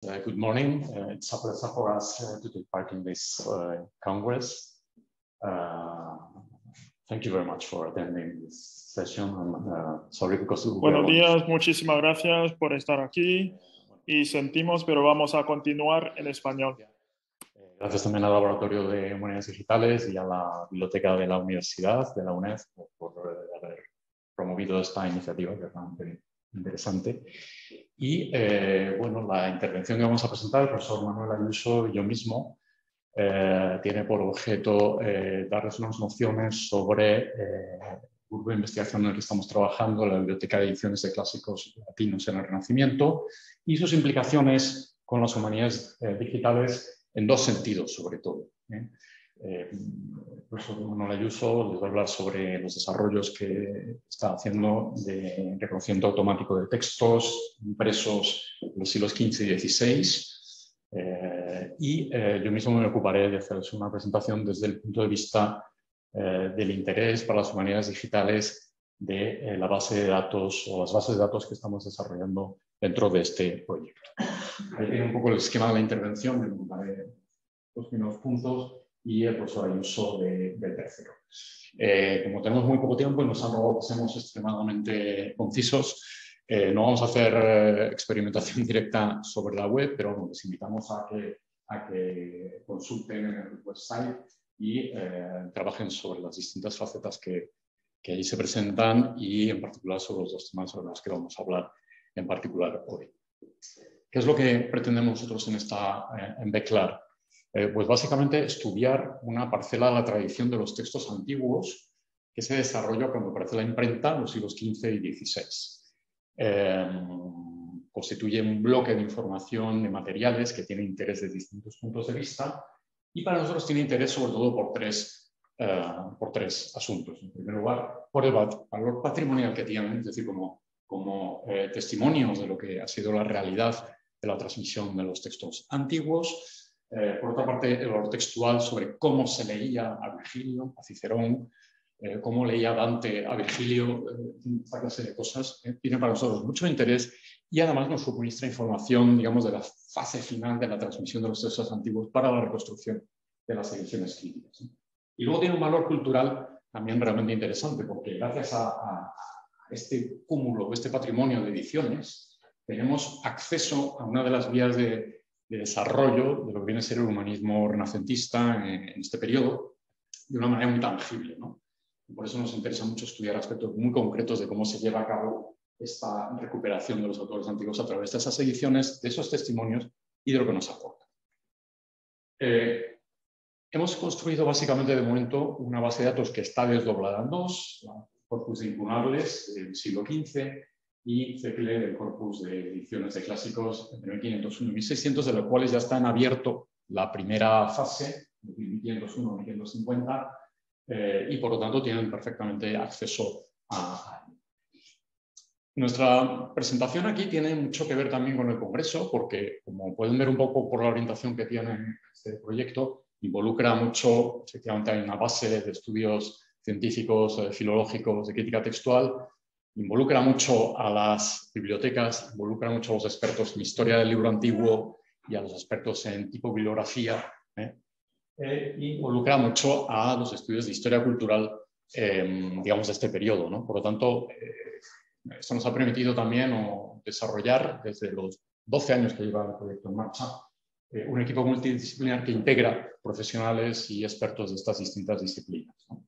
Good morning. It's a pleasure for us to take part in this Congress. Thank you very much for attending this session. Sorry because Buenos días, muchísimas gracias por estar aquí y sentimos, pero vamos a continuar en español. Gracias también al Laboratorio de Humanidades Digitales y a la Biblioteca de la Universidad, de la UNED, por haber promovido esta iniciativa que es bastante interesante. Y bueno, la intervención que vamos a presentar, el profesor Manuel Ayuso y yo mismo, tiene por objeto darles unas nociones sobre el grupo de investigación en el que estamos trabajando, la Biblioteca de Ediciones de Clásicos Latinos en el Renacimiento, y sus implicaciones con las humanidades digitales en dos sentidos, sobre todo. El profesor Manuel Ayuso les va a hablar sobre los desarrollos que está haciendo de reconocimiento automático de textos impresos en los siglos XV y XVI. Yo mismo me ocuparé de hacerles una presentación desde el punto de vista del interés para las humanidades digitales de la base de datos o las bases de datos que estamos desarrollando dentro de este proyecto. Ahí tiene un poco el esquema de la intervención, me ocuparé los primeros puntos y el profesor Ayuso del tercero. Como tenemos muy poco tiempo y nos han rogado que seamos extremadamente concisos, no vamos a hacer experimentación directa sobre la web, pero les invitamos a que consulten en el website y trabajen sobre las distintas facetas que ahí se presentan y en particular sobre los dos temas sobre los que vamos a hablar en particular hoy. ¿Qué es lo que pretendemos nosotros en BECLAR? Pues básicamente estudiar una parcela de la tradición de los textos antiguos que se desarrolla cuando aparece la imprenta en los siglos XV y XVI. Constituye un bloque de información, de materiales que tiene interés de distintos puntos de vista y para nosotros tiene interés sobre todo por tres asuntos. En primer lugar, por el valor patrimonial que tienen, es decir, como testimonios de lo que ha sido la realidad de la transmisión de los textos antiguos. Por otra parte, el valor textual sobre cómo se leía a Virgilio, a Cicerón, cómo leía Dante a Virgilio, esta clase de cosas, tiene para nosotros mucho interés y además nos suministra información, digamos, de la fase final de la transmisión de los textos antiguos para la reconstrucción de las ediciones críticas. Y luego tiene un valor cultural también realmente interesante, porque gracias a este cúmulo, este patrimonio de ediciones, tenemos acceso a una de las vías de desarrollo de lo que viene a ser el humanismo renacentista en este periodo de una manera muy tangible, ¿no? Por eso nos interesa mucho estudiar aspectos muy concretos de cómo se lleva a cabo esta recuperación de los autores antiguos a través de esas ediciones, de esos testimonios y de lo que nos aporta. Hemos construido básicamente de momento una base de datos que está desdoblada en dos, el corpus de incunables del siglo XV y CECLE del corpus de ediciones de clásicos entre 1501 y 1600, de los cuales ya está en abierto la primera fase, de 1501 a 1550, y por lo tanto tienen perfectamente acceso a ello. Nuestra presentación aquí tiene mucho que ver también con el Congreso, porque como pueden ver un poco por la orientación que tiene este proyecto, involucra mucho, efectivamente hay una base de estudios científicos, filológicos, de crítica textual, involucra mucho a las bibliotecas, involucra mucho a los expertos en historia del libro antiguo y a los expertos en tipobibliografía, involucra mucho a los estudios de historia cultural, digamos, de este periodo, ¿no? Por lo tanto, esto nos ha permitido también desarrollar, desde los 12 años que lleva el proyecto en marcha, un equipo multidisciplinar que integra profesionales y expertos de estas distintas disciplinas, ¿no?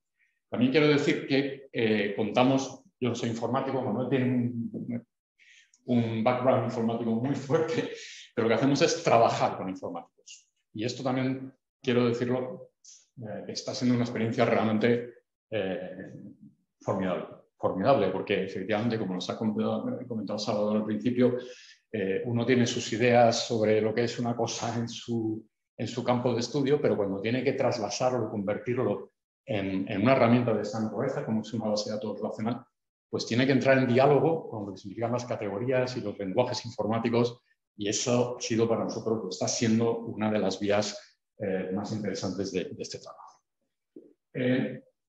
También quiero decir que contamos. Yo no soy informático, Manuel tiene un background informático muy fuerte, pero lo que hacemos es trabajar con informáticos. Y esto también, quiero decirlo, está siendo una experiencia realmente formidable, porque efectivamente, como nos ha comentado Salvador al principio, uno tiene sus ideas sobre lo que es una cosa en su campo de estudio, pero cuando tiene que traslasarlo, convertirlo en una herramienta de esta naturaleza, como es una base de datos relacional, pues tiene que entrar en diálogo con lo que significan las categorías y los lenguajes informáticos, y eso ha sido para nosotros, pues está siendo una de las vías más interesantes de este trabajo.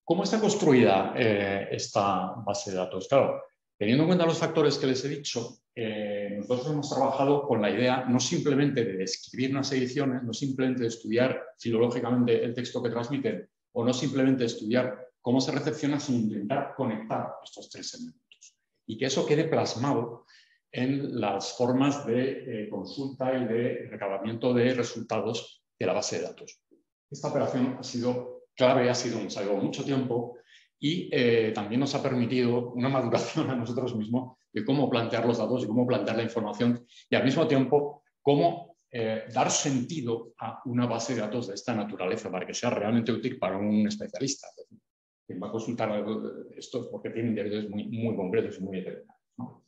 ¿Cómo está construida esta base de datos? Claro, Teniendo en cuenta los factores que les he dicho, nosotros hemos trabajado con la idea no simplemente de describir unas ediciones, no simplemente de estudiar filológicamente el texto que transmiten, o no simplemente de estudiar cómo se recepciona, sino intentar conectar estos tres elementos. Y que eso quede plasmado en las formas de consulta y de recabamiento de resultados de la base de datos. Esta operación ha sido clave, nos ha llevado mucho tiempo y también nos ha permitido una maduración a nosotros mismos de cómo plantear los datos y cómo plantear la información y al mismo tiempo cómo dar sentido a una base de datos de esta naturaleza para que sea realmente útil para un especialista. Es decir, quien va a consultar esto es porque tiene intereses muy concretos y muy determinados, ¿no?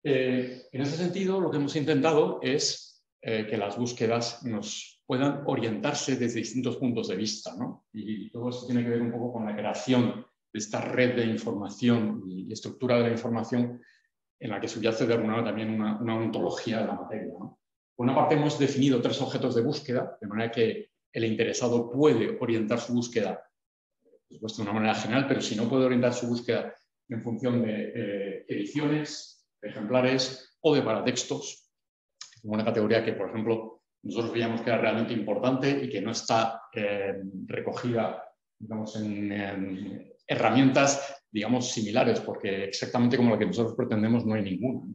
En ese sentido, lo que hemos intentado es que las búsquedas nos puedan orientarse desde distintos puntos de vista, ¿no? Y todo esto tiene que ver un poco con la creación de esta red de información y estructura de la información en la que subyace de alguna manera también una ontología de la materia, ¿no? Por una parte, hemos definido 3 objetos de búsqueda, de manera que el interesado puede orientar su búsqueda, por supuesto, de una manera general, pero si no puede orientar su búsqueda en función de ediciones, de ejemplares o de paratextos, como una categoría que, por ejemplo, nosotros veíamos que era realmente importante y que no está recogida, digamos, en herramientas, digamos, similares, porque exactamente como la que nosotros pretendemos no hay ninguna.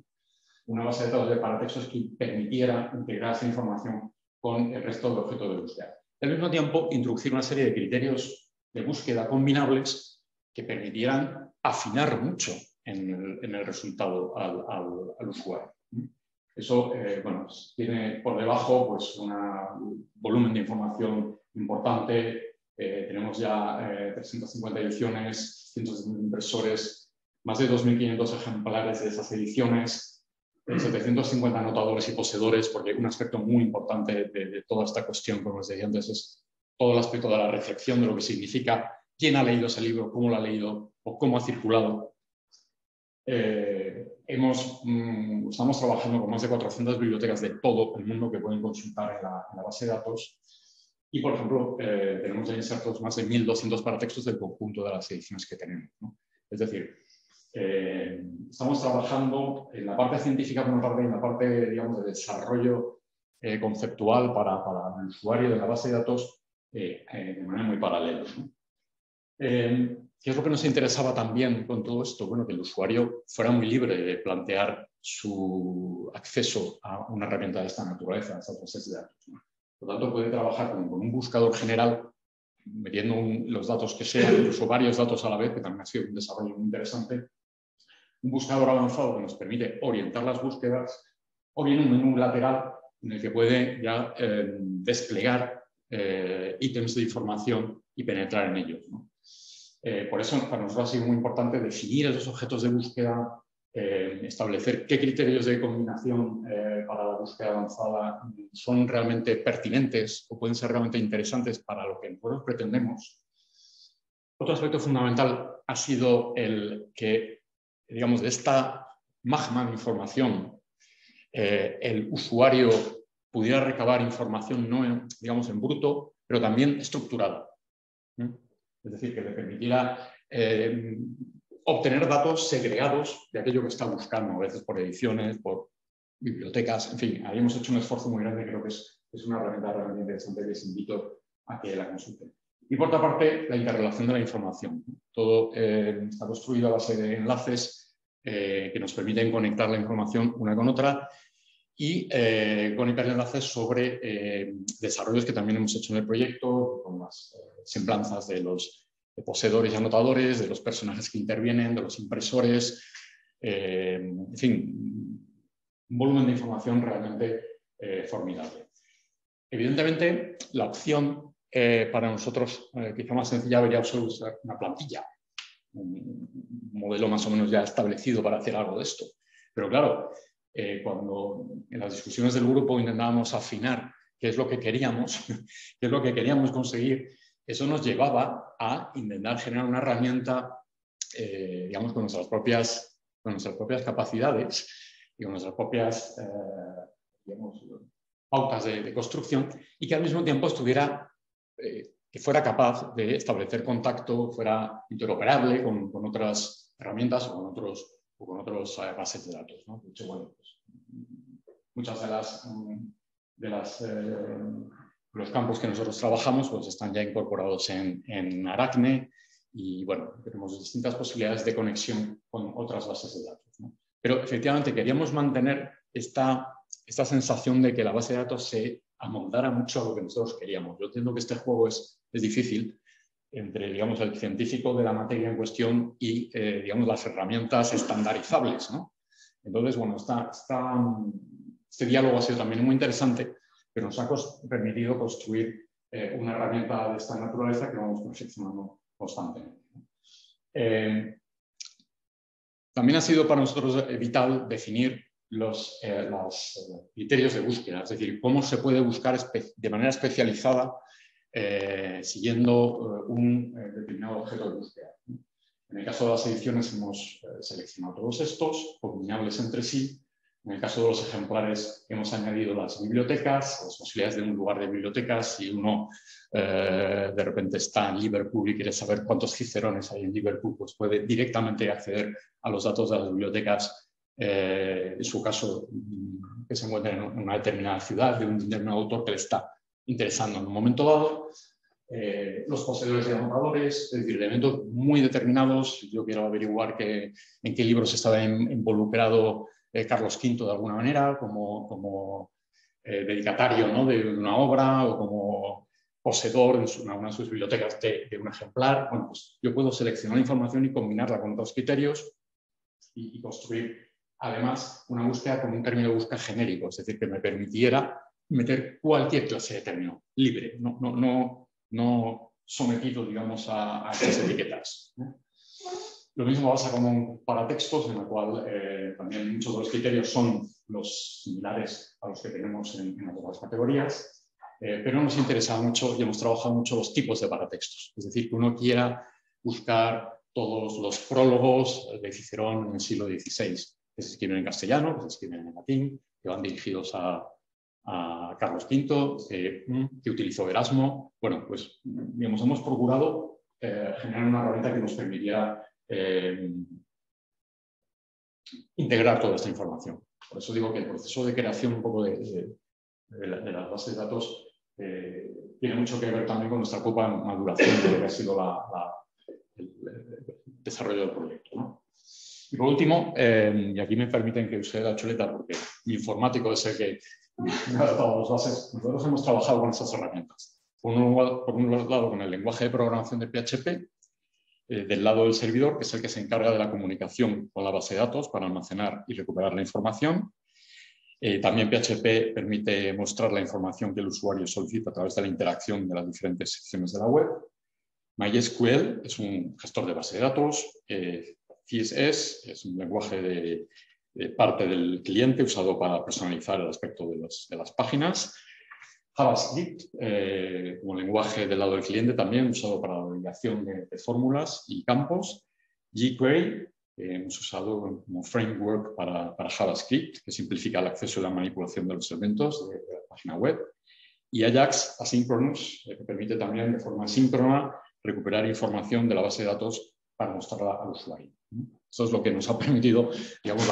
Una base de datos de paratextos que permitiera integrar esa información con el resto de objetos de búsqueda. Al mismo tiempo, introducir una serie de criterios de búsqueda combinables que permitieran afinar mucho en el resultado al usuario. Eso bueno, tiene por debajo pues, un volumen de información importante. Tenemos ya 350 ediciones, cientos de impresores, más de 2.500 ejemplares de esas ediciones, 750 anotadores y poseedores, porque un aspecto muy importante de toda esta cuestión, como les decía antes, es todo el aspecto de la reflexión de lo que significa quién ha leído ese libro, cómo lo ha leído o cómo ha circulado. Estamos trabajando con más de 400 bibliotecas de todo el mundo que pueden consultar en la base de datos y, por ejemplo, tenemos ya insertos más de 1.200 paratextos del conjunto de las ediciones que tenemos, ¿no? Es decir, estamos trabajando en la parte científica por una parte y en la parte, digamos, de desarrollo conceptual para el usuario de la base de datos de manera muy paralela, ¿no? ¿Qué es lo que nos interesaba también con todo esto? Bueno, que el usuario fuera muy libre de plantear su acceso a una herramienta de esta naturaleza, a estas bases de datos, ¿no? Por lo tanto, puede trabajar con un buscador general, metiendo los datos que sean, incluso varios datos a la vez, que también ha sido un desarrollo muy interesante. Un buscador avanzado que nos permite orientar las búsquedas, o bien un menú lateral en el que puede ya desplegar ítems de información y penetrar en ellos, ¿no? Por eso para nosotros ha sido muy importante definir esos objetos de búsqueda, establecer qué criterios de combinación para la búsqueda avanzada son realmente pertinentes o pueden ser realmente interesantes para lo que nosotros pretendemos. Otro aspecto fundamental ha sido el que, digamos, de esta magma de información, el usuario pudiera recabar información no, digamos, en bruto, pero también estructurada. Es decir, que le permitiera obtener datos segregados de aquello que está buscando, a veces por ediciones, por bibliotecas, en fin, ahí hemos hecho un esfuerzo muy grande, creo que es una herramienta realmente interesante que les invito a que la consulten. Y por otra parte, la interrelación de la información. Todo está construido a base de enlaces que nos permiten conectar la información una con otra y con hiperenlaces sobre desarrollos que también hemos hecho en el proyecto, con las semblanzas de los poseedores y anotadores, de los personajes que intervienen, de los impresores, en fin, un volumen de información realmente formidable. Evidentemente, la opción para nosotros quizá más sencilla habría sido usar una plantilla, un modelo más o menos ya establecido para hacer algo de esto. Pero claro, cuando en las discusiones del grupo intentábamos afinar qué es lo que queríamos, qué es lo que queríamos conseguir, eso nos llevaba a intentar generar una herramienta, digamos, con nuestras propias capacidades y con nuestras propias, digamos, pautas de construcción y que al mismo tiempo estuviera, que fuera capaz de establecer contacto, fuera interoperable con otras herramientas o con otros bases de datos, ¿no? De hecho, bueno, pues, muchas de los campos que nosotros trabajamos pues, están ya incorporados en Aracne y bueno, tenemos distintas posibilidades de conexión con otras bases de datos, ¿no? Pero efectivamente queríamos mantener esta sensación de que la base de datos se amoldara mucho a lo que nosotros queríamos. Yo entiendo que este juego es difícil entre, digamos, el científico de la materia en cuestión y, digamos, las herramientas estandarizables, ¿no? Entonces, bueno, este diálogo ha sido también muy interesante, pero nos ha permitido construir una herramienta de esta naturaleza que vamos perfeccionando constantemente. También ha sido para nosotros vital definir los criterios de búsqueda, es decir, cómo se puede buscar de manera especializada siguiendo un determinado objeto de búsqueda. En el caso de las ediciones hemos seleccionado todos estos, combinables entre sí. En el caso de los ejemplares hemos añadido las bibliotecas, las posibilidades de un lugar de bibliotecas. Si uno de repente está en Liverpool y quiere saber cuántos cicerones hay en Liverpool, pues puede directamente acceder a los datos de las bibliotecas, en su caso que se encuentra en una determinada ciudad, de un determinado autor que le está interesando en un momento dado. Los poseedores de anotadores, es decir, elementos muy determinados. Yo quiero averiguar en qué libros estaba involucrado Carlos V de alguna manera, como dedicatario, ¿no?, de una obra o como poseedor en una de sus bibliotecas de un ejemplar. Bueno, pues yo puedo seleccionar información y combinarla con otros criterios y construir además una búsqueda con un término de búsqueda genérico, es decir, que me permitiera meter cualquier clase de término libre, no sometido, digamos, a esas etiquetas, ¿no? Lo mismo pasa con un paratextos, en el cual también muchos de los criterios son los similares a los que tenemos en otras categorías, pero nos interesa mucho y hemos trabajado mucho los tipos de paratextos, es decir, que uno quiera buscar todos los prólogos de Cicerón en el siglo XVI, que se escriben en castellano, que se escriben en latín, que van dirigidos a Carlos V, que utilizó Erasmo. Bueno, pues digamos, hemos procurado generar una herramienta que nos permitiera integrar toda esta información. Por eso digo que el proceso de creación un poco de las bases de datos tiene mucho que ver también con nuestra propia maduración de lo que ha sido el desarrollo del proyecto, ¿no? Y por último, y aquí me permiten que use la chuleta porque mi informático es el que me ha dado las bases. Nosotros hemos trabajado con esas herramientas. Por un lado, con el lenguaje de programación de PHP, del lado del servidor, que es el que se encarga de la comunicación con la base de datos para almacenar y recuperar la información. También PHP permite mostrar la información que el usuario solicita a través de la interacción de las diferentes secciones de la web. MySQL es un gestor de base de datos. CSS es un lenguaje de parte del cliente usado para personalizar el aspecto de las páginas. JavaScript, como lenguaje del lado del cliente también, usado para la validación de fórmulas y campos. jQuery, hemos usado como framework para JavaScript, que simplifica el acceso y la manipulación de los elementos de la página web. Y Ajax Asynchronous, que permite también de forma síncrona recuperar información de la base de datos para mostrarla al usuario. Eso es lo que nos ha permitido, digamos,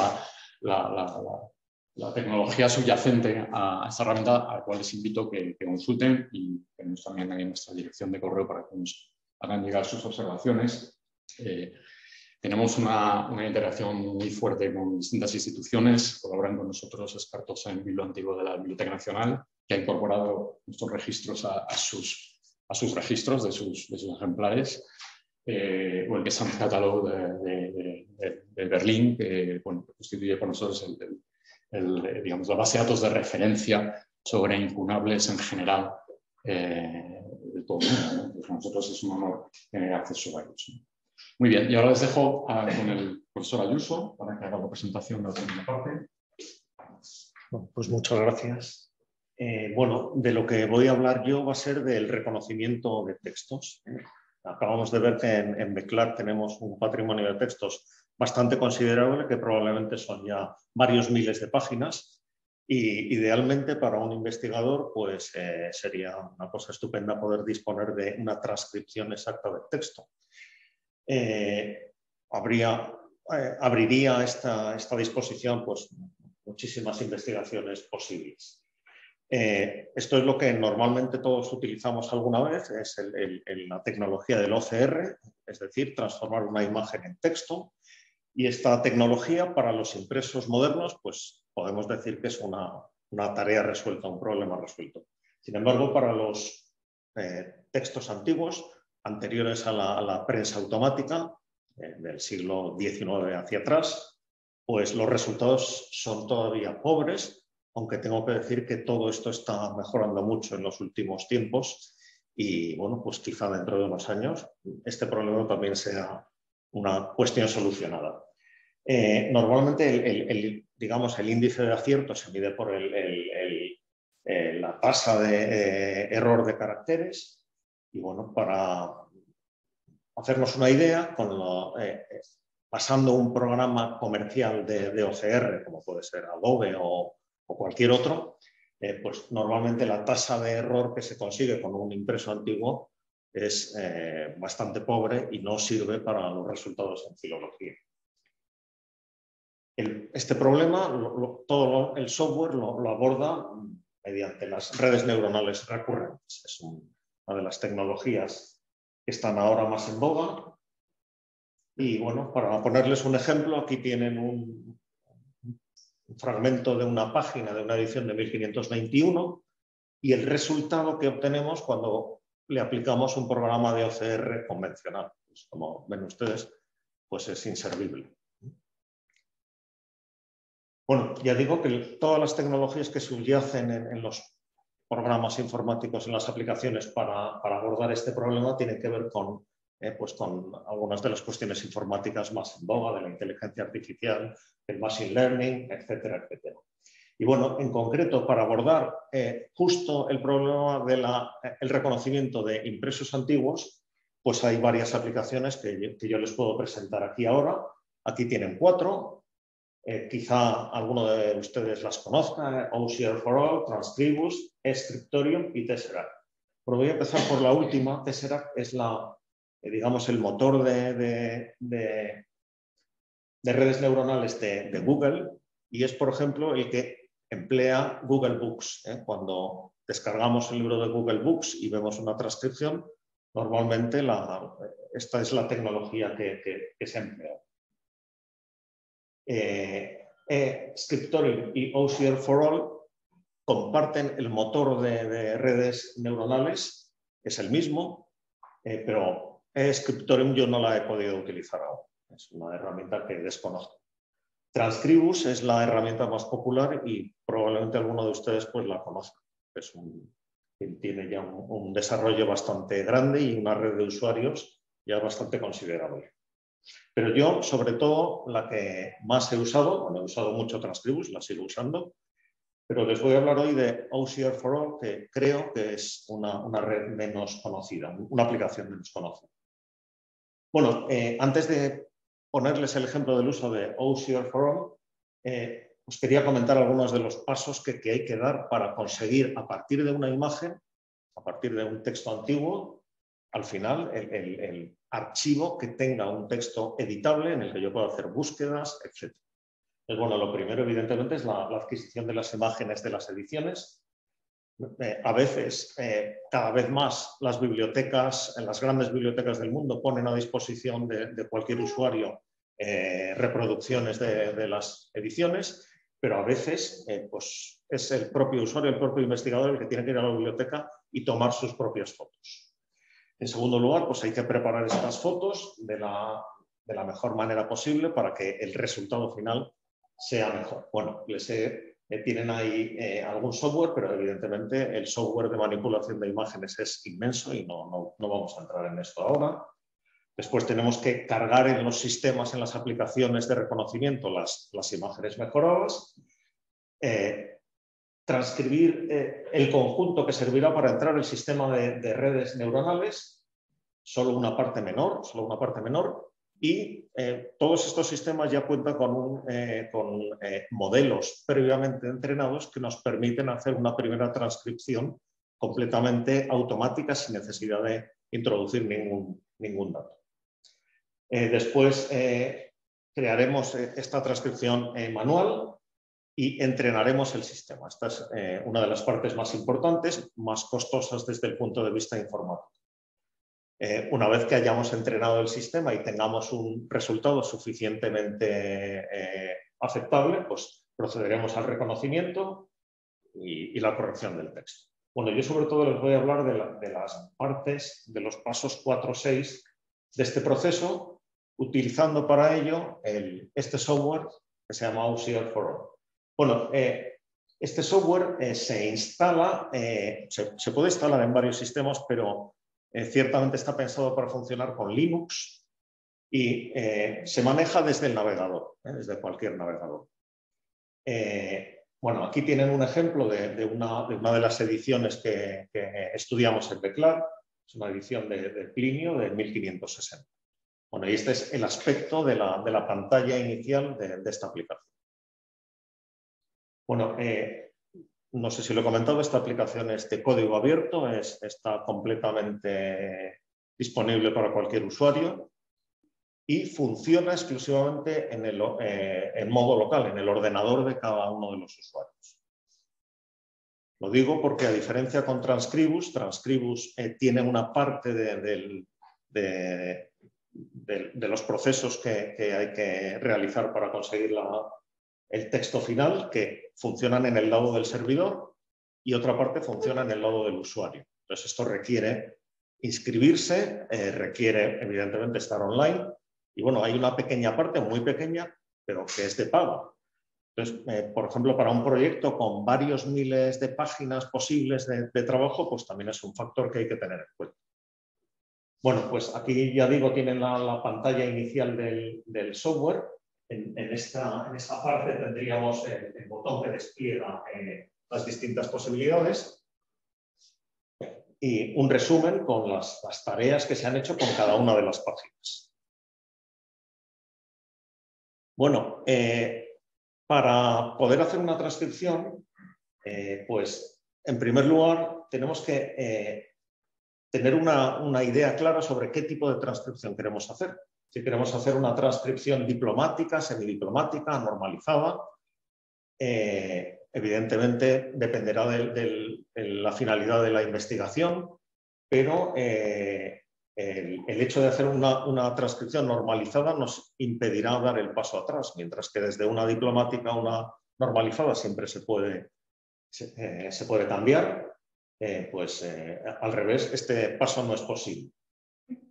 la tecnología subyacente a esta herramienta, a la cual les invito que consulten, y tenemos también ahí nuestra dirección de correo para que nos hagan llegar sus observaciones. Tenemos una interacción muy fuerte con distintas instituciones, colaboran con nosotros expertos en Biblio Antiguo de la Biblioteca Nacional, que ha incorporado nuestros registros a sus registros de sus ejemplares. O el Gesamt Catalog de Berlín, que bueno, constituye para nosotros digamos, la base de datos de referencia sobre incunables en general de todo el mundo, ¿no? Pues para nosotros es un honor tener acceso a ellos, ¿no? Muy bien, y ahora les dejo con el profesor Ayuso para que haga la presentación de la segunda parte. Bueno, pues muchas gracias. Bueno, de lo que voy a hablar yo va a ser del reconocimiento de textos. Acabamos de ver que en BECLAR tenemos un patrimonio de textos bastante considerable, que probablemente son ya varios miles de páginas, y idealmente para un investigador pues, sería una cosa estupenda poder disponer de una transcripción exacta del texto. Habría abriría esta disposición pues, muchísimas investigaciones posibles. Esto es lo que normalmente todos utilizamos alguna vez, es la tecnología del OCR, es decir, transformar una imagen en texto. Y esta tecnología para los impresos modernos, pues podemos decir que es una tarea resuelta, un problema resuelto. Sin embargo, para los textos antiguos, anteriores a la prensa automática, del siglo XIX hacia atrás, pues los resultados son todavía pobres, aunque tengo que decir que todo esto está mejorando mucho en los últimos tiempos y, bueno, pues quizá dentro de unos años este problema también sea una cuestión solucionada. Normalmente digamos, el índice de acierto se mide por la tasa de error de caracteres y, bueno, para hacernos una idea, pasando un programa comercial de OCR, como puede ser Adobe o cualquier otro, pues normalmente la tasa de error que se consigue con un impreso antiguo es bastante pobre y no sirve para los resultados en filología. Este problema, todo el software lo aborda mediante las redes neuronales recurrentes. Es una de las tecnologías que están ahora más en boga. Y bueno, para ponerles un ejemplo, aquí tienen un fragmento de una página de una edición de 1521 y el resultado que obtenemos cuando le aplicamos un programa de OCR convencional. Pues, como ven ustedes, pues es inservible. Bueno, ya digo que todas las tecnologías que subyacen en los programas informáticos, en las aplicaciones para abordar este problema, tienen que ver con algunas de las cuestiones informáticas más en boga, de la inteligencia artificial, el machine learning, etcétera, etcétera. Y bueno, en concreto, para abordar justo el problema del reconocimiento de impresos antiguos, pues hay varias aplicaciones que yo les puedo presentar aquí ahora. Aquí tienen 4. Quizá alguno de ustedes las conozca: OCR for All, Transcribus, Scriptorium y Tesseract. Pero voy a empezar por la última. Tesseract es digamos, el motor de redes neuronales de Google y es, por ejemplo, el que emplea Google Books. Cuando descargamos el libro de Google Books y vemos una transcripción, normalmente esta es la tecnología que se emplea. Scriptorium y OCR for All comparten el motor de redes neuronales, es el mismo, pero Scriptorium yo no la he podido utilizar aún, es una herramienta que desconozco. Transcribus es la herramienta más popular y probablemente alguno de ustedes pues la conozca. Tiene ya un desarrollo bastante grande y una red de usuarios ya bastante considerable. Pero yo, sobre todo, la que más he usado, bueno, he usado mucho Transcribus, la sigo usando, pero les voy a hablar hoy de OCR for All, que creo que es una red menos conocida, una aplicación menos conocida. Bueno, antes de ponerles el ejemplo del uso de OCR for All, os quería comentar algunos de los pasos que hay que dar para conseguir, a partir de una imagen, a partir de un texto antiguo, al final el archivo que tenga un texto editable en el que yo pueda hacer búsquedas, etc. Pues bueno, lo primero, evidentemente, es la adquisición de las imágenes de las ediciones. A veces, cada vez más, las grandes bibliotecas del mundo ponen a disposición de cualquier usuario reproducciones de las ediciones, pero a veces pues es el propio usuario, el propio investigador el que tiene que ir a la biblioteca y tomar sus propias fotos. En segundo lugar, pues hay que preparar estas fotos de la mejor manera posible para que el resultado final sea mejor. Bueno, tienen ahí algún software, pero evidentemente el software de manipulación de imágenes es inmenso y no vamos a entrar en esto ahora. Después tenemos que cargar en los sistemas, en las aplicaciones de reconocimiento, las imágenes mejoradas. Transcribir el conjunto que servirá para entrar el sistema de redes neuronales, solo una parte menor, y todos estos sistemas ya cuentan con modelos previamente entrenados que nos permiten hacer una primera transcripción completamente automática sin necesidad de introducir ningún dato. Después crearemos esta transcripción manual y entrenaremos el sistema. Esta es una de las partes más importantes, más costosas desde el punto de vista informático. Una vez que hayamos entrenado el sistema y tengamos un resultado suficientemente aceptable, pues procederemos al reconocimiento y la corrección del texto. Bueno, yo sobre todo les voy a hablar de las partes, de los pasos 4 o 6 de este proceso, utilizando para ello este software que se llama OCR for All. Bueno, este software se instala, se puede instalar en varios sistemas, pero ciertamente está pensado para funcionar con Linux y se maneja desde el navegador, desde cualquier navegador. Bueno, aquí tienen un ejemplo de una de las ediciones que estudiamos en Beclar. Es una edición de Plinio de 1560. Bueno, y este es el aspecto de la pantalla inicial de esta aplicación. Bueno, no sé si lo he comentado, esta aplicación es de código abierto, está completamente disponible para cualquier usuario y funciona exclusivamente en modo local, en el ordenador de cada uno de los usuarios. Lo digo porque, a diferencia con Transcribus, Transcribus tiene una parte de los procesos que hay que realizar para conseguir el texto final, que funcionan en el lado del servidor, y otra parte funciona en el lado del usuario. Entonces, esto requiere inscribirse, requiere evidentemente estar online, y bueno, hay una pequeña parte, muy pequeña, pero que es de pago. Entonces, por ejemplo, para un proyecto con varios miles de páginas posibles de trabajo, pues también es un factor que hay que tener en cuenta. Bueno, pues aquí ya digo, tienen la pantalla inicial del software. En esta parte tendríamos el botón que despliega las distintas posibilidades y un resumen con las tareas que se han hecho con cada una de las páginas. Bueno, para poder hacer una transcripción, pues en primer lugar tenemos que tener una idea clara sobre qué tipo de transcripción queremos hacer. Si queremos hacer una transcripción diplomática, semidiplomática, normalizada, evidentemente dependerá de la finalidad de la investigación, pero el hecho de hacer una transcripción normalizada nos impedirá dar el paso atrás, mientras que desde una diplomática a una normalizada siempre se puede cambiar, al revés, este paso no es posible.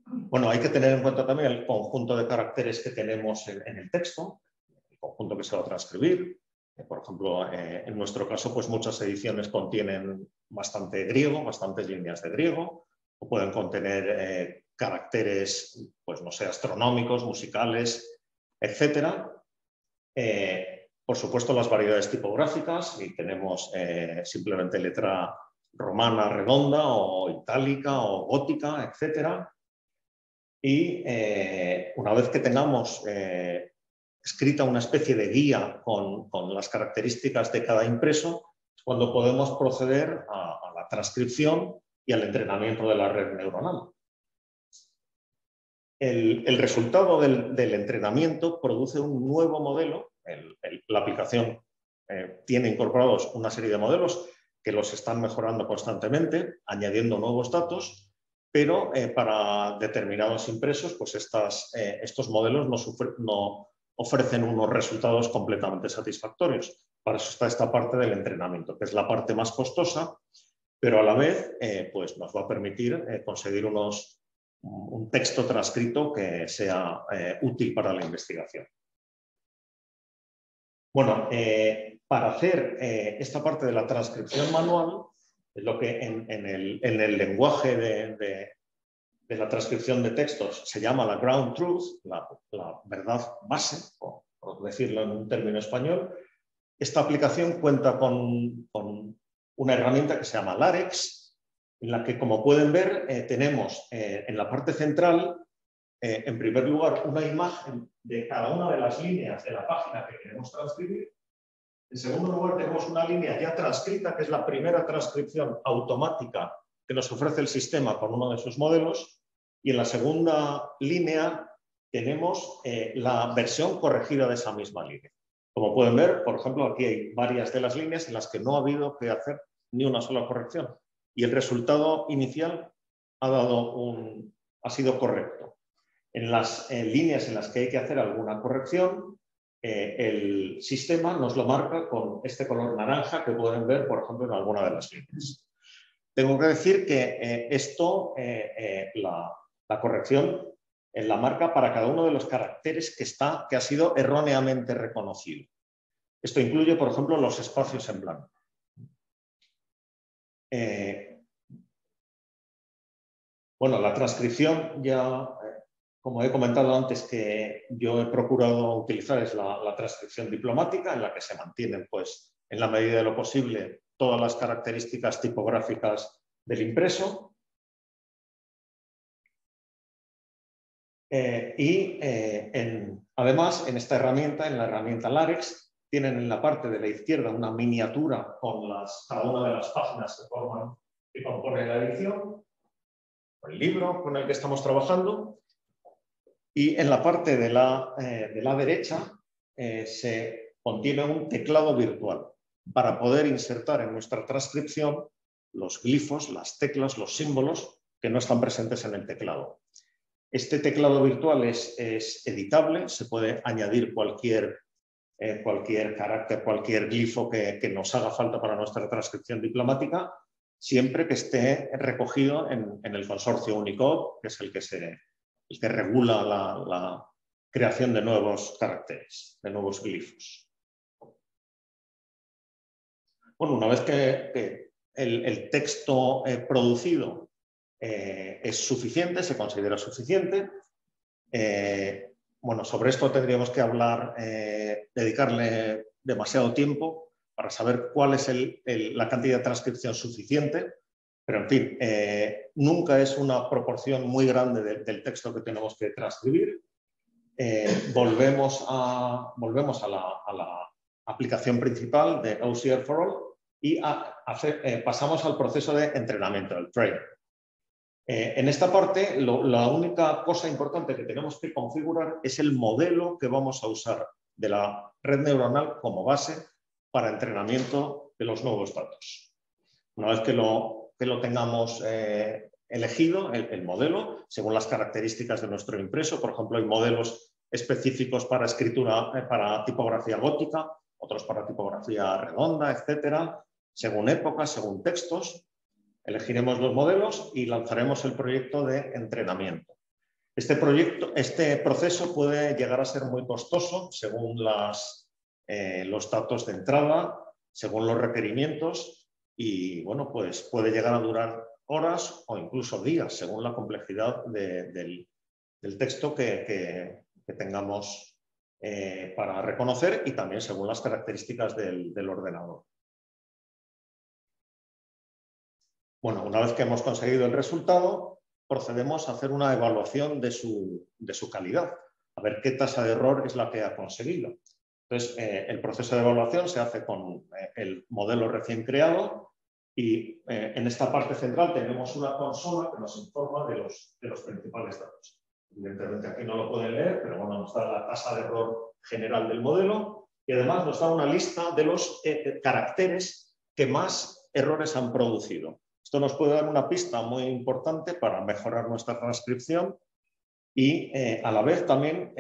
Bueno, hay que tener en cuenta también el conjunto de caracteres que tenemos en el texto, el conjunto que se va a transcribir. Por ejemplo, en nuestro caso, pues muchas ediciones contienen bastante griego, bastantes líneas de griego, o pueden contener caracteres, pues no sé, astronómicos, musicales, etc. Por supuesto, las variedades tipográficas, y tenemos simplemente letra romana redonda o itálica o gótica, etc. Y una vez que tengamos escrita una especie de guía con las características de cada impreso, es cuando podemos proceder a la transcripción y al entrenamiento de la red neuronal. El resultado del entrenamiento produce un nuevo modelo. La aplicación tiene incorporados una serie de modelos que los están mejorando constantemente, añadiendo nuevos datos, pero para determinados impresos, pues estos modelos no ofrecen unos resultados completamente satisfactorios. Para eso está esta parte del entrenamiento, que es la parte más costosa, pero a la vez pues nos va a permitir conseguir un texto transcrito que sea útil para la investigación. Bueno, para hacer esta parte de la transcripción manual, es lo que en el lenguaje de la transcripción de textos se llama la ground truth, la verdad base, por decirlo en un término español. Esta aplicación cuenta con una herramienta que se llama LaReX, en la que, como pueden ver, tenemos en la parte central, en primer lugar, una imagen de cada una de las líneas de la página que queremos transcribir. En segundo lugar, tenemos una línea ya transcrita, que es la primera transcripción automática que nos ofrece el sistema con uno de sus modelos. Y en la segunda línea tenemos la versión corregida de esa misma línea. Como pueden ver, por ejemplo, aquí hay varias de las líneas en las que no ha habido que hacer ni una sola corrección y el resultado inicial ha sido correcto. En las líneas en las que hay que hacer alguna corrección, el sistema nos lo marca con este color naranja que pueden ver, por ejemplo, en alguna de las líneas. Tengo que decir que la corrección la marca para cada uno de los caracteres que ha sido erróneamente reconocido. Esto incluye, por ejemplo, los espacios en blanco. Bueno, la transcripción ya, como he comentado antes, que yo he procurado utilizar es la transcripción diplomática, en la que se mantienen, pues, en la medida de lo posible, todas las características tipográficas del impreso. Además, en esta herramienta, en la herramienta LaRex, tienen en la parte de la izquierda una miniatura con cada una de las páginas que componen la edición, el libro con el que estamos trabajando, y en la parte de la derecha se contiene un teclado virtual para poder insertar en nuestra transcripción los glifos, las teclas, los símbolos que no están presentes en el teclado. Este teclado virtual es editable, se puede añadir cualquier carácter, cualquier glifo que nos haga falta para nuestra transcripción diplomática, siempre que esté recogido en el consorcio Unicode, que es el que regula la creación de nuevos caracteres, de nuevos glifos. Bueno, una vez que el texto producido es suficiente, se considera suficiente. Bueno, sobre esto tendríamos que hablar, dedicarle demasiado tiempo para saber cuál es la cantidad de transcripción suficiente, pero en fin, nunca es una proporción muy grande del texto que tenemos que transcribir. Volvemos a la aplicación principal de OCR for All y pasamos al proceso de entrenamiento, el training. En esta parte, la única cosa importante que tenemos que configurar es el modelo que vamos a usar de la red neuronal como base para entrenamiento de los nuevos datos. Una vez que lo tengamos elegido, el modelo, según las características de nuestro impreso, por ejemplo, hay modelos específicos para para tipografía gótica, otros para tipografía redonda, etcétera, según épocas, según textos. Elegiremos los modelos y lanzaremos el proyecto de entrenamiento. Este proceso puede llegar a ser muy costoso según los datos de entrada, según los requerimientos y, bueno, pues puede llegar a durar horas o incluso días según la complejidad del texto que tengamos para reconocer y también según las características del ordenador. Bueno, una vez que hemos conseguido el resultado, procedemos a hacer una evaluación de su calidad, a ver qué tasa de error es la que ha conseguido. Entonces, el proceso de evaluación se hace con el modelo recién creado y en esta parte central tenemos una consola que nos informa de los principales datos. Evidentemente aquí no lo pueden leer, pero bueno, nos da la tasa de error general del modelo y además nos da una lista de los caracteres que más errores han producido. Esto nos puede dar una pista muy importante para mejorar nuestra transcripción y a la vez también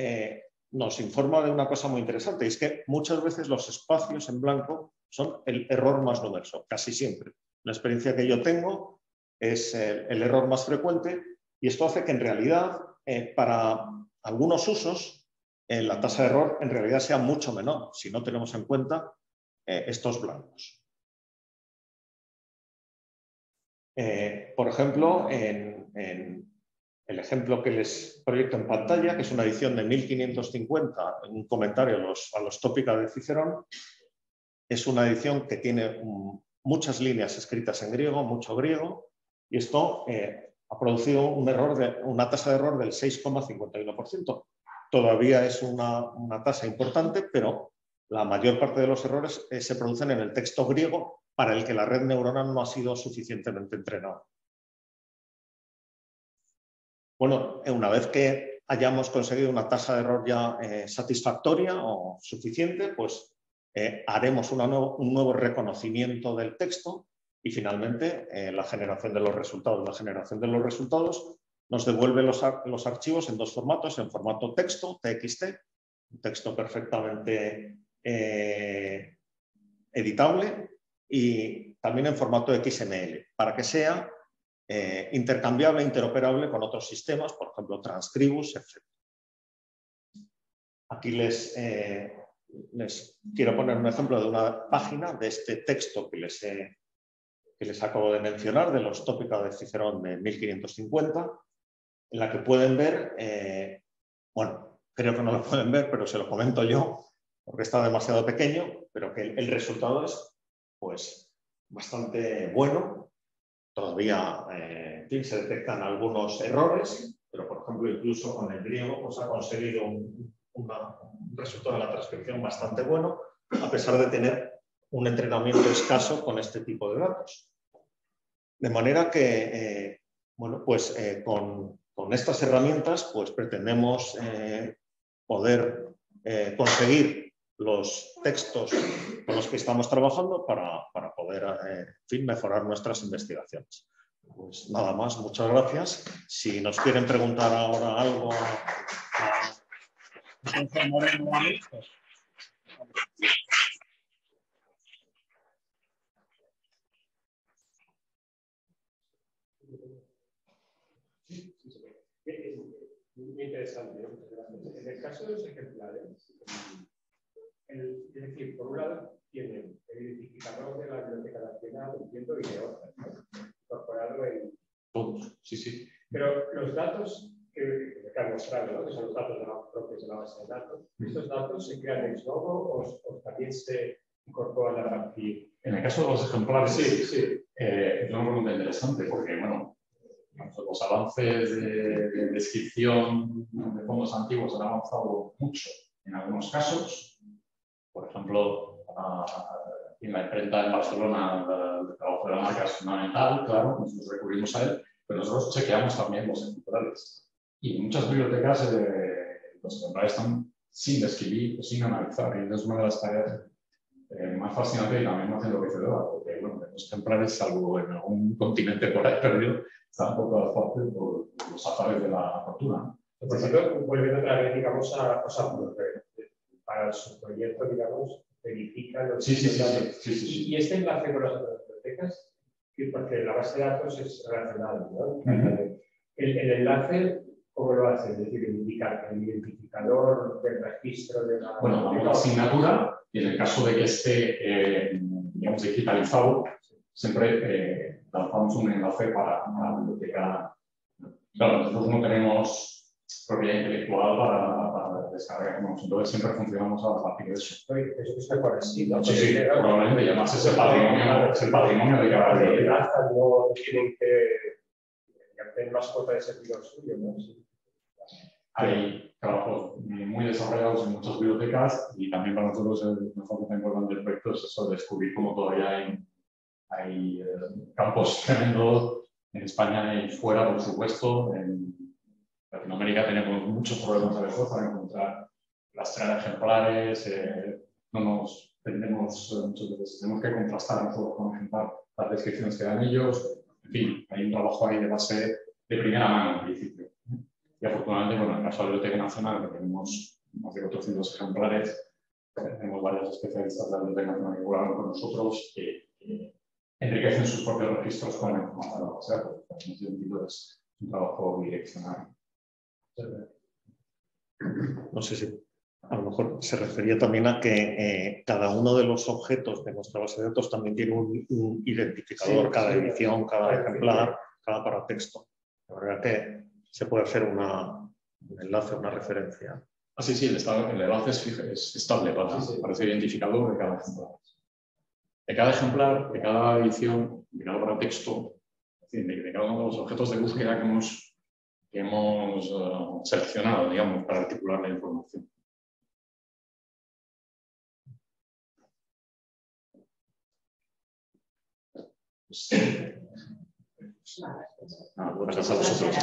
nos informa de una cosa muy interesante, y es que muchas veces los espacios en blanco son el error más numeroso, casi siempre. La experiencia que yo tengo es el error más frecuente y esto hace que en realidad para algunos usos la tasa de error en realidad sea mucho menor si no tenemos en cuenta estos blancos. Por ejemplo, en el ejemplo que les proyecto en pantalla, que es una edición de 1550, un comentario a los tópicos de Cicerón, es una edición que tiene muchas líneas escritas en griego, mucho griego, y esto ha producido una tasa de error del 6,51%. Todavía es una tasa importante, pero la mayor parte de los errores se producen en el texto griego para el que la red neuronal no ha sido suficientemente entrenada. Bueno, una vez que hayamos conseguido una tasa de error ya satisfactoria o suficiente, pues haremos un nuevo reconocimiento del texto y finalmente la generación de los resultados. La generación de los resultados nos devuelve los archivos en dos formatos, en formato texto, TXT, un texto perfectamente editable, y también en formato XML, para que sea intercambiable e interoperable con otros sistemas, por ejemplo, Transcribus, etc. Aquí les quiero poner un ejemplo de una página de este texto que les acabo de mencionar, de los tópicos de Cicerón de 1550, en la que pueden ver, bueno, creo que no lo pueden ver, pero se lo comento yo, porque está demasiado pequeño, pero que el resultado es pues bastante bueno. Todavía en fin, se detectan algunos errores, pero por ejemplo incluso con el griego pues, ha conseguido un resultado de la transcripción bastante bueno, a pesar de tener un entrenamiento escaso con este tipo de datos. De manera que bueno, pues, con estas herramientas pues, pretendemos poder conseguir los textos con los que estamos trabajando para poder en fin, mejorar nuestras investigaciones. Pues nada más, muchas gracias. Si nos quieren preguntar ahora algo... Muy interesante, muchas gracias. En el caso de los ejemplares, es decir, por un lado, tienen el identificador de la Biblioteca Nacional, entiendo, y de otras, ¿no? Incorporado en todos, sí, sí. Pero los datos que han mostrado, ¿no? Que son los datos propios de la base de datos, ¿estos datos se crean ex novo o también se incorporan a la partir? En el caso de los ejemplares, sí. Es una pregunta interesante porque, bueno, los avances de descripción de fondos antiguos han avanzado mucho en algunos casos. Por ejemplo, en la imprenta en Barcelona, el trabajo de la marca es fundamental, claro, nosotros recurrimos a él, pero nosotros chequeamos también los ejemplares. Y en muchas bibliotecas los ejemplares están sin describir o sin analizar, y es una de las tareas más fascinantes y también más enloquecedoras, porque bueno, los ejemplares, salvo en algún continente por ahí perdido, están por todas partes por los azares de la fortuna. Por cierto, volviendo otra vez, digamos, para su proyecto, digamos, verifica los datos. Sí. Y este enlace con las otras bibliotecas, porque la base de datos es relacionada, ¿no? El enlace, ¿cómo lo hace? Es decir, indicar el identificador del registro de la... Bueno, la asignatura, y en el caso de que esté, digamos, digitalizado, siempre lanzamos un enlace para la biblioteca. Claro, nosotros no tenemos propiedad intelectual para descargar, entonces siempre funcionamos a partir de eso. Eso está parecido. Sí, probablemente, y además es el patrimonio de cada biblioteca. No tienen que tener mascota de servidor suyo, ¿no? Sí. Hay trabajos muy desarrollados en muchas bibliotecas y también para nosotros el mejor que importante del proyecto es eso, descubrir cómo todavía hay campos tremendos en España y fuera, por supuesto. En Latinoamérica tenemos muchos problemas a veces para encontrar, rastrear ejemplares, no nos tendemos muchas veces, tenemos que contrastar nosotros con ejemplar las descripciones que dan ellos. En fin, hay un trabajo ahí de base de primera mano, en principio. Y afortunadamente, bueno, en el caso de la Biblioteca Nacional, que tenemos más de 400 ejemplares, tenemos varios especialistas de la Biblioteca Nacional que colaboran con nosotros que enriquecen sus propios registros con la información de la base de datos. En ese sentido, es un trabajo bidireccional. No sé si a lo mejor se refería también a que cada uno de los objetos de nuestra base de datos también tiene un identificador, cada edición, cada ejemplar, cada paratexto. La verdad que se puede hacer un enlace, una referencia. Sí, el enlace es estable para ese identificador de cada ejemplar. De cada ejemplar, de cada edición, de cada paratexto, de cada uno de los objetos de búsqueda que hemos seleccionado, digamos, para articular la información. Gracias a vosotros.